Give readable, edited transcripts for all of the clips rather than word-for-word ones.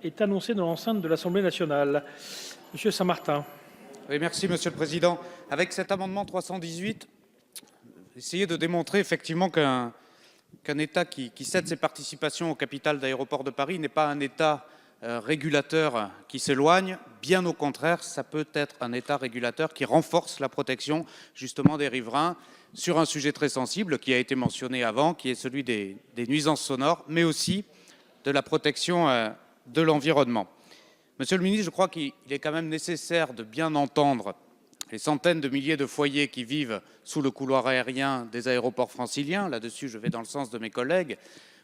est annoncé dans l'enceinte de l'Assemblée nationale. Monsieur Saint-Martin. Oui, merci, Monsieur le Président. Avec cet amendement 318, essayer de démontrer effectivement qu'un État qui cède ses participations au capital d'Aéroports de Paris n'est pas un État régulateur qui s'éloigne. Bien au contraire, ça peut être un État régulateur qui renforce la protection justement des riverains sur un sujet très sensible qui a été mentionné avant, qui est celui des nuisances sonores, mais aussi de la protection de l'environnement. Monsieur le ministre, je crois qu'il est quand même nécessaire de bien entendre les centaines de milliers de foyers qui vivent sous le couloir aérien des aéroports franciliens. Là-dessus, je vais dans le sens de mes collègues.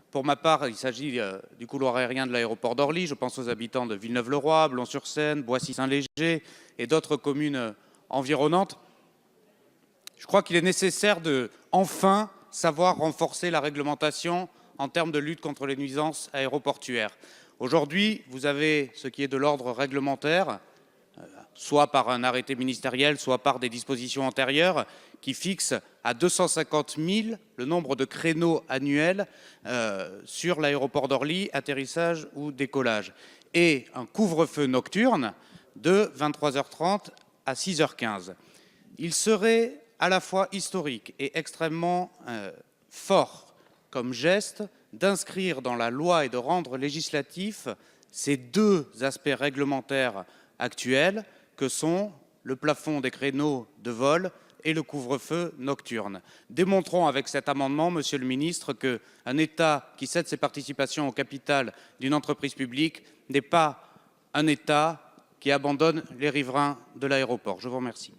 Pour ma part, il s'agit du couloir aérien de l'aéroport d'Orly. Je pense aux habitants de Villeneuve-le-Roi, Blon-sur-Seine, Boissy-Saint-Léger et d'autres communes environnantes. Je crois qu'il est nécessaire de, enfin, savoir renforcer la réglementation en termes de lutte contre les nuisances aéroportuaires. Aujourd'hui, vous avez ce qui est de l'ordre réglementaire, soit par un arrêté ministériel, soit par des dispositions antérieures, qui fixent à 250 000 le nombre de créneaux annuels sur l'aéroport d'Orly, atterrissage ou décollage, et un couvre-feu nocturne de 23h30 à 6h15. Il serait à la fois historique et extrêmement fort comme geste d'inscrire dans la loi et de rendre législatif ces deux aspects réglementaires actuels que sont le plafond des créneaux de vol et le couvre-feu nocturne. Démontrons avec cet amendement, Monsieur le Ministre, qu'un État qui cède ses participations au capital d'une entreprise publique n'est pas un État qui abandonne les riverains de l'aéroport. Je vous remercie.